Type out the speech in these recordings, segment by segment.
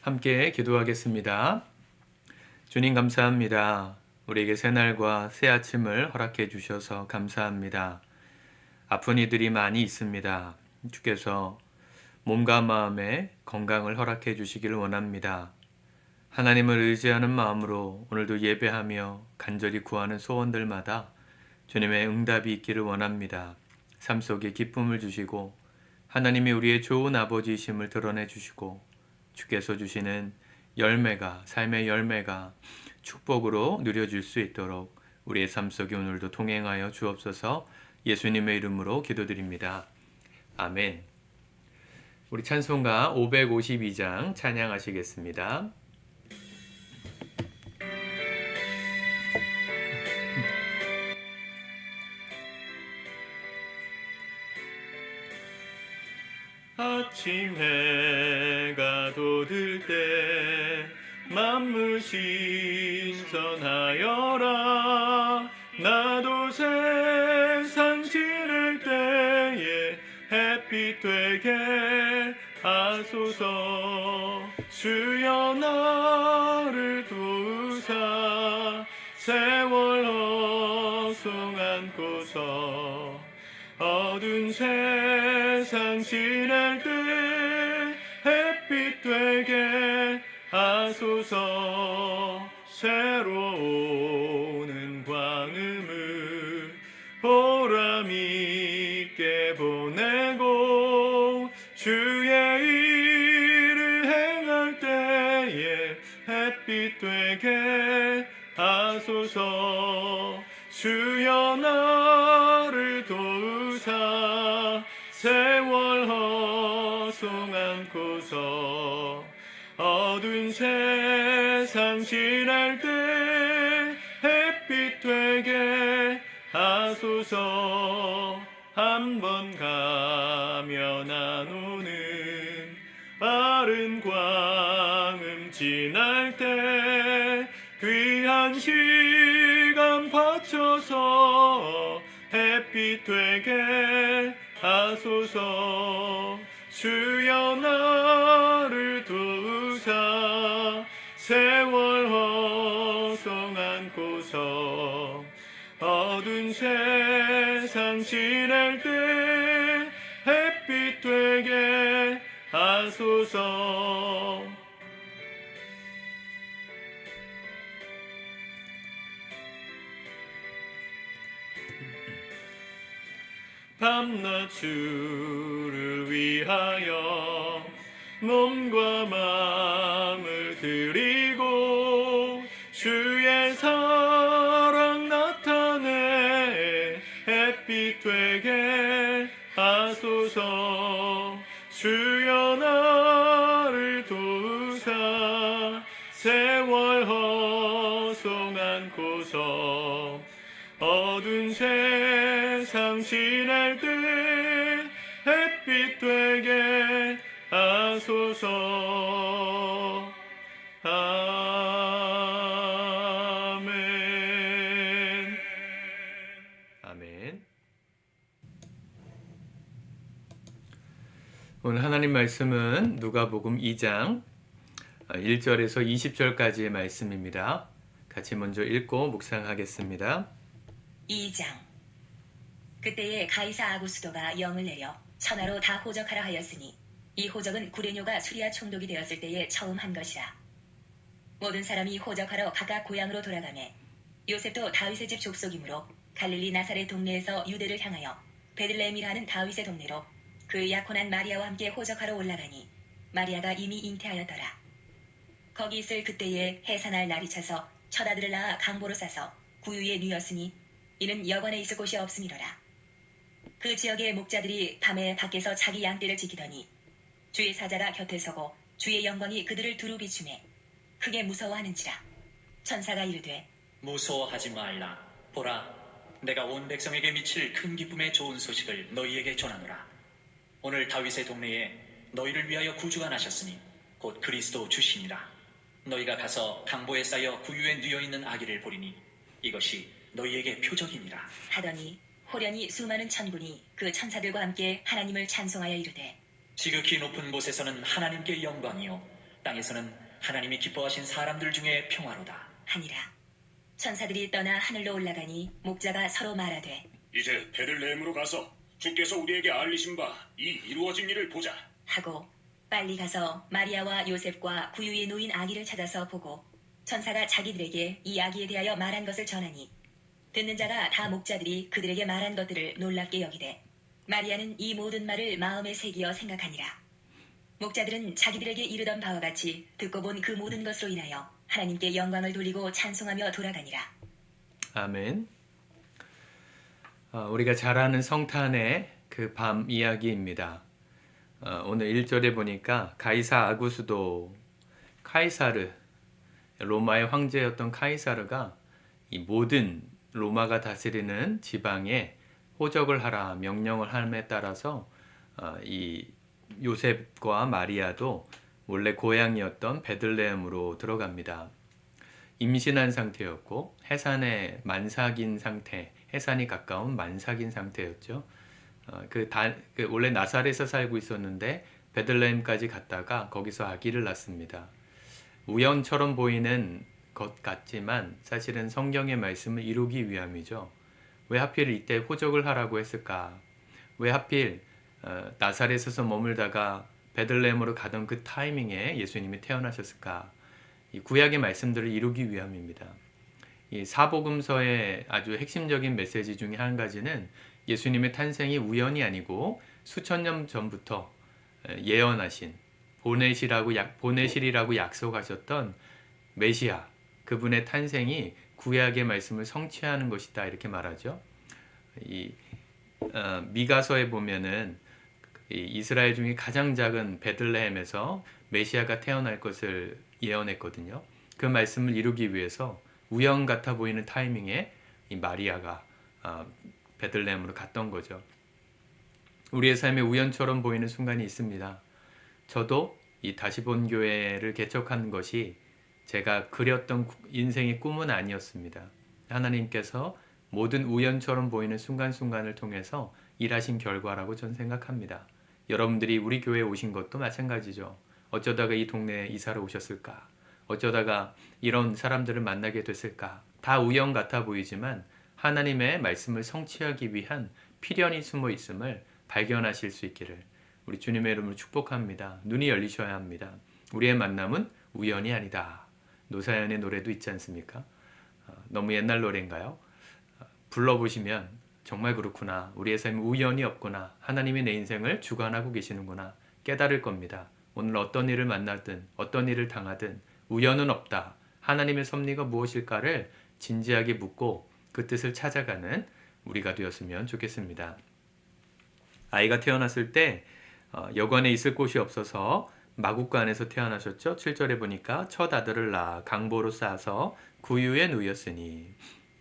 함께 기도하겠습니다. 주님 감사합니다. 우리에게 새날과 새 아침을 허락해 주셔서 감사합니다. 아픈 이들이 많이 있습니다. 주께서 몸과 마음의 건강을 허락해 주시기를 원합니다. 하나님을 의지하는 마음으로 오늘도 예배하며 간절히 구하는 소원들마다 주님의 응답이 있기를 원합니다. 삶 속에 기쁨을 주시고 하나님이 우리의 좋은 아버지이심을 드러내 주시고 주께서 주시는 열매가, 삶의 열매가 축복으로 누려질 수 있도록 우리의 삶 속에 오늘도 동행하여 주옵소서. 예수님의 이름으로 기도드립니다. 아멘. 우리 찬송가 552장 찬양하시겠습니다. 아침 해가 돋을 때 만물 신선하여라. 나도 세상 지낼 때에 햇빛 되게 하소서. 주여 나를 도우사 세월 허송 안고서 어두운 세상 지낼 때 햇빛 되게 하소서. 새로오는 광음을 보람 있게 보내고 주의 일을 행할 때에 햇빛 되게 하소서. 주여 나를 도우사 세월 허송 안고서 어두운 세상 지낼 때 햇빛 되게 하소서. 한번 가면 안 오는 빠른 광음 지날 때 귀한 시간 바쳐서 햇빛 되게 하소서. 주여 나를 도우사 세월 허송 안고서 어두운 세상 지낼 때 햇빛 되게 하소서. 밤낮 주를 위하여 몸과 마음을 드리고 주의 사랑 나타내 햇빛 되게 하소서. 주여 나를 도우사 세월 허송 안고서 어두운 세상 지낼 때 햇빛 되게 하소서. 아멘. 아멘. 오늘 하나님 말씀은 누가복음 2장 1절에서 20절까지의 말씀입니다. 같이 먼저 읽고 묵상하겠습니다. 2장. 그때에 가이사 아구스도가 영을 내려 천하로 다 호적하라 하였으니 이 호적은 구레뇨가 수리아 총독이 되었을 때에 처음 한 것이라. 모든 사람이 호적하러 각각 고향으로 돌아가매 요셉도 다윗의 집 족속이므로 갈릴리 나사렛 동네에서 유대를 향하여 베들레헴이라는 다윗의 동네로 그 약혼한 마리아와 함께 호적하러 올라가니 마리아가 이미 잉태하였더라. 거기 있을 그때에 해산할 날이 차서 첫 아들을 낳아 강보로 싸서 구유에 누였으니 이는 여관에 있을 곳이 없음이로라. 그 지역의 목자들이 밤에 밖에서 자기 양떼를 지키더니 주의 사자가 곁에 서고 주의 영광이 그들을 두루 비추매 크게 무서워하는지라. 천사가 이르되 무서워하지 말라. 보라, 내가 온 백성에게 미칠 큰 기쁨의 좋은 소식을 너희에게 전하노라. 오늘 다윗의 동네에 너희를 위하여 구주가 나셨으니 곧 그리스도 주시니라. 너희가 가서 강보에 쌓여 구유에 누여있는 아기를 보리니 이것이 너희에게 표적이니라 하더니 호련히 수많은 천군이 그 천사들과 함께 하나님을 찬송하여 이르되 지극히 높은 곳에서는 하나님께 영광이요 땅에서는 하나님이 기뻐하신 사람들 중에 평화로다. 하니라. 천사들이 떠나 하늘로 올라가니 목자가 서로 말하되 이제 베들레헴으로 가서 주께서 우리에게 알리신 바 이 이루어진 일을 보자. 하고 빨리 가서 마리아와 요셉과 구유에 놓인 아기를 찾아서 보고 천사가 자기들에게 이 아기에 대하여 말한 것을 전하니 듣는 자가 다 목자들이 그들에게 말한 것들을 놀랍게 여기되 마리아는 이 모든 말을 마음에 새기어 생각하니라. 목자들은 자기들에게 이르던 바와 같이 듣고 본 그 모든 것으로 인하여 하나님께 영광을 돌리고 찬송하며 돌아가니라. 아멘. 우리가 잘 아는 성탄의 그 밤 이야기입니다. 오늘 1절에 보니까 가이사 아구스도 카이사르, 로마의 황제였던 카이사르가 이 모든 로마가 다스리는 지방에 호적을 하라 명령을 함에 따라서 이 요셉과 마리아도 원래 고향이었던 베들레헴으로 들어갑니다. 임신한 상태였고 해산에 만삭인 상태, 해산이 가까운 만삭인 상태였죠. 원래 나사렛에서 살고 있었는데 베들레헴까지 갔다가 거기서 아기를 낳습니다. 우연처럼 보이는 것 같지만 사실은 성경의 말씀을 이루기 위함이죠. 왜 하필 이때 호적을 하라고 했을까? 왜 하필 나사렛에서 머물다가 베들레헴으로 가던 그 타이밍에 예수님이 태어나셨을까? 이 구약의 말씀들을 이루기 위함입니다. 이 사복음서의 아주 핵심적인 메시지 중에 한 가지는 예수님의 탄생이 우연이 아니고 수천 년 전부터 예언하신 보내시리라고 약속하셨던 메시아, 그분의 탄생이 구약의 말씀을 성취하는 것이다 이렇게 말하죠. 미가서에 보면은 이스라엘 중에 가장 작은 베들레헴에서 메시아가 태어날 것을 예언했거든요. 그 말씀을 이루기 위해서 우연 같아 보이는 타이밍에 이 마리아가 베들레헴으로 갔던 거죠. 우리의 삶에 우연처럼 보이는 순간이 있습니다. 저도 이 다시 본 교회를 개척한 것이 제가 그렸던 인생의 꿈은 아니었습니다. 하나님께서 모든 우연처럼 보이는 순간순간을 통해서 일하신 결과라고 저는 생각합니다. 여러분들이 우리 교회에 오신 것도 마찬가지죠. 어쩌다가 이 동네에 이사를 오셨을까? 어쩌다가 이런 사람들을 만나게 됐을까? 다 우연 같아 보이지만 하나님의 말씀을 성취하기 위한 필연이 숨어 있음을 발견하실 수 있기를 우리 주님의 이름으로 축복합니다. 눈이 열리셔야 합니다. 우리의 만남은 우연이 아니다. 노사연의 노래도 있지 않습니까? 너무 옛날 노래인가요? 불러보시면 정말 그렇구나. 우리의 삶은 우연이 없구나. 하나님이 내 인생을 주관하고 계시는구나. 깨달을 겁니다. 오늘 어떤 일을 만나든 어떤 일을 당하든 우연은 없다. 하나님의 섭리가 무엇일까를 진지하게 묻고 그 뜻을 찾아가는 우리가 되었으면 좋겠습니다. 아이가 태어났을 때 여관에 있을 곳이 없어서 마국간에서 태어나셨죠. 7절에 보니까 첫 아들을 낳아 강보로 싸서 구유에 누였으니,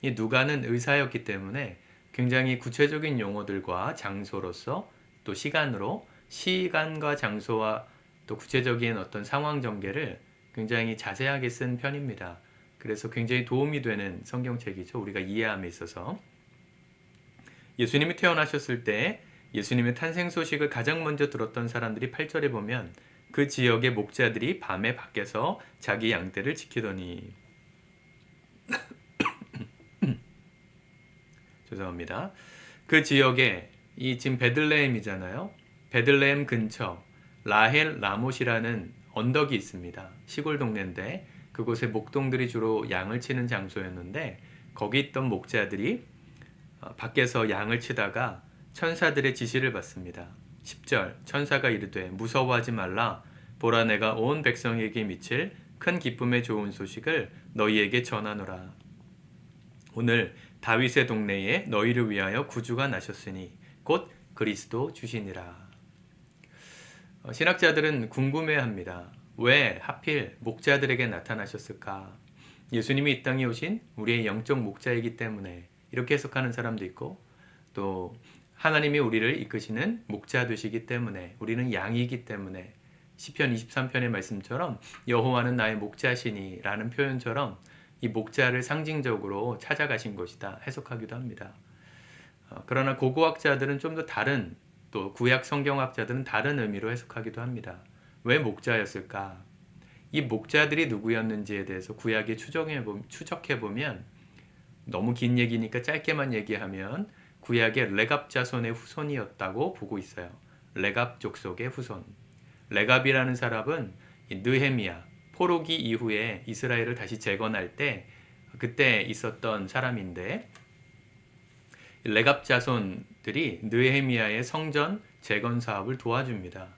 이 누가는 의사였기 때문에 굉장히 구체적인 용어들과 장소로서 또 시간과 장소와 또 구체적인 어떤 상황 전개를 굉장히 자세하게 쓴 편입니다. 그래서 굉장히 도움이 되는 성경책이죠. 우리가 이해함에 있어서. 예수님이 태어나셨을 때 예수님의 탄생 소식을 가장 먼저 들었던 사람들이 8절에 보면 그 지역의 목자들이 밤에 밖에서 자기 양떼를 지키더니 죄송합니다. 그 지역에 이 지금 베들레헴이잖아요. 베들레헴 근처 라헬 라못이라는 언덕이 있습니다. 시골 동네인데 그곳에 목동들이 주로 양을 치는 장소였는데 거기 있던 목자들이 밖에서 양을 치다가 천사들의 지시를 받습니다. 10절 천사가 이르되 무서워하지 말라. 보라 내가 온 백성에게 미칠 큰 기쁨의 좋은 소식을 너희에게 전하노라. 오늘 다윗의 동네에 너희를 위하여 구주가 나셨으니 곧 그리스도 주시니라. 신학자들은 궁금해합니다. 왜 하필 목자들에게 나타나셨을까? 예수님이 이 땅에 오신 우리의 영적 목자이기 때문에 이렇게 해석하는 사람도 있고, 또 하나님이 우리를 이끄시는 목자 되시기 때문에, 우리는 양이기 때문에 시편 23편의 말씀처럼 여호와는 나의 목자시니 라는 표현처럼 이 목자를 상징적으로 찾아가신 것이다 해석하기도 합니다. 그러나 고고학자들은 좀 더 다른, 또 구약 성경학자들은 다른 의미로 해석하기도 합니다. 왜 목자였을까? 이 목자들이 누구였는지에 대해서 구약에 추적해 보면 너무 긴 얘기니까 짧게만 얘기하면 구약의 레갑 자손의 후손이었다고 보고 있어요. 레갑 족속의 후손. 레갑이라는 사람은 이 느헤미야 포로기 이후에 이스라엘을 다시 재건할 때 그때 있었던 사람인데 레갑 자손들이 느헤미야의 성전 재건 사업을 도와줍니다.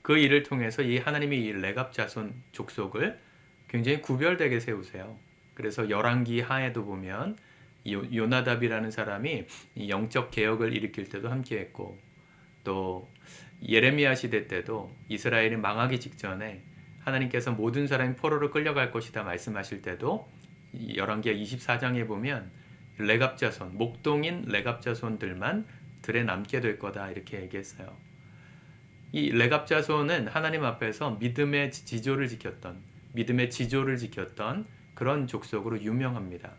그 일을 통해서 이 하나님이 이 레갑 자손 족속을 굉장히 구별되게 세우세요. 그래서 열왕기 하에도 보면 요나답이라는 사람이 이 영적 개혁을 일으킬 때도 함께했고 또 예레미야 시대 때도 이스라엘이 망하기 직전에 하나님께서 모든 사람이 포로로 끌려갈 것이다 말씀하실 때도 열왕기하 24장에 보면 레갑 자손, 목동인 레갑 자손들만 들에 남게 될 거다 이렇게 얘기했어요. 이 레갑 자손은 하나님 앞에서 믿음의 지조를 지켰던 그런 족속으로 유명합니다.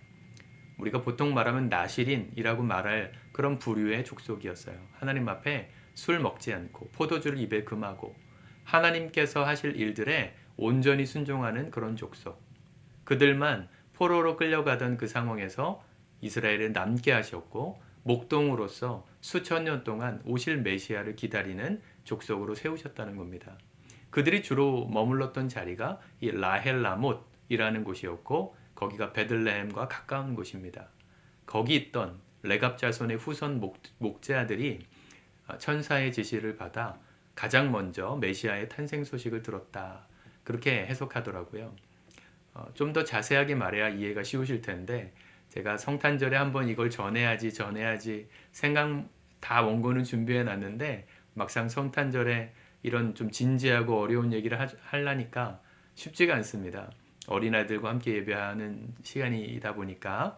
우리가 보통 말하면 나실인이라고 말할 그런 부류의 족속이었어요. 하나님 앞에 술 먹지 않고 포도주를 입에 금하고 하나님께서 하실 일들에 온전히 순종하는 그런 족속. 그들만 포로로 끌려가던 그 상황에서 이스라엘을 남게 하셨고 목동으로서 수천 년 동안 오실 메시아를 기다리는 족속으로 세우셨다는 겁니다. 그들이 주로 머물렀던 자리가 이 라헬라못이라는 곳이었고 거기가 베들레헴과 가까운 곳입니다. 거기 있던 레갑 자손의 후손 목자들이 천사의 지시를 받아 가장 먼저 메시아의 탄생 소식을 들었다. 그렇게 해석하더라고요. 좀 더 자세하게 말해야 이해가 쉬우실 텐데 제가 성탄절에 한번 이걸 전해야지 생각 다 원고는 준비해 놨는데 막상 성탄절에 이런 좀 진지하고 어려운 얘기를 하려니까 쉽지가 않습니다. 어린아이들과 함께 예배하는 시간이다 보니까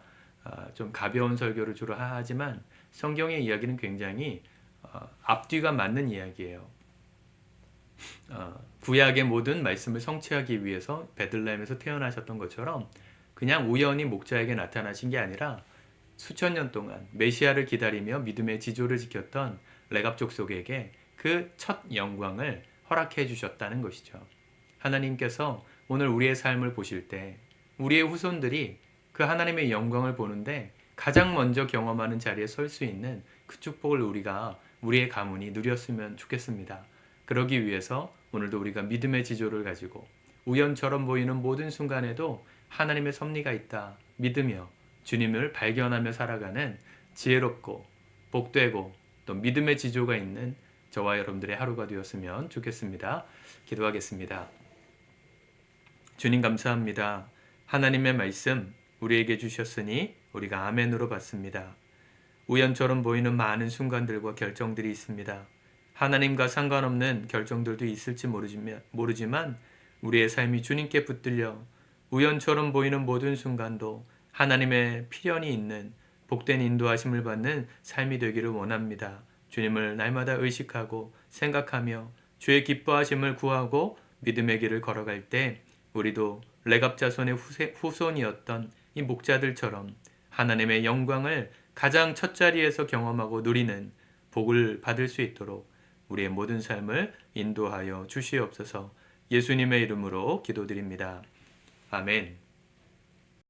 좀 가벼운 설교를 주로 하지만 성경의 이야기는 굉장히 앞뒤가 맞는 이야기예요. 구약의 모든 말씀을 성취하기 위해서 베들레헴에서 태어나셨던 것처럼 그냥 우연히 목자에게 나타나신 게 아니라 수천 년 동안 메시아를 기다리며 믿음의 지조를 지켰던 레갑 족속에게 그 첫 영광을 허락해 주셨다는 것이죠. 하나님께서 오늘 우리의 삶을 보실 때 우리의 후손들이 그 하나님의 영광을 보는데 가장 먼저 경험하는 자리에 설 수 있는 그 축복을 우리의 가문이 누렸으면 좋겠습니다. 그러기 위해서 오늘도 우리가 믿음의 지조를 가지고 우연처럼 보이는 모든 순간에도 하나님의 섭리가 있다 믿으며 주님을 발견하며 살아가는 지혜롭고 복되고 또 믿음의 지조가 있는 저와 여러분들의 하루가 되었으면 좋겠습니다. 기도하겠습니다. 주님 감사합니다. 하나님의 말씀 우리에게 주셨으니 우리가 아멘으로 받습니다. 우연처럼 보이는 많은 순간들과 결정들이 있습니다. 하나님과 상관없는 결정들도 있을지 모르지만 우리의 삶이 주님께 붙들려 우연처럼 보이는 모든 순간도 하나님의 필연이 있는 복된 인도하심을 받는 삶이 되기를 원합니다. 주님을 날마다 의식하고 생각하며 주의 기뻐하심을 구하고 믿음의 길을 걸어갈 때 우리도 레갑 자손의 후손이었던 이 목자들처럼 하나님의 영광을 가장 첫 자리에서 경험하고 누리는 복을 받을 수 있도록 우리의 모든 삶을 인도하여 주시옵소서. 예수님의 이름으로 기도드립니다. 아멘.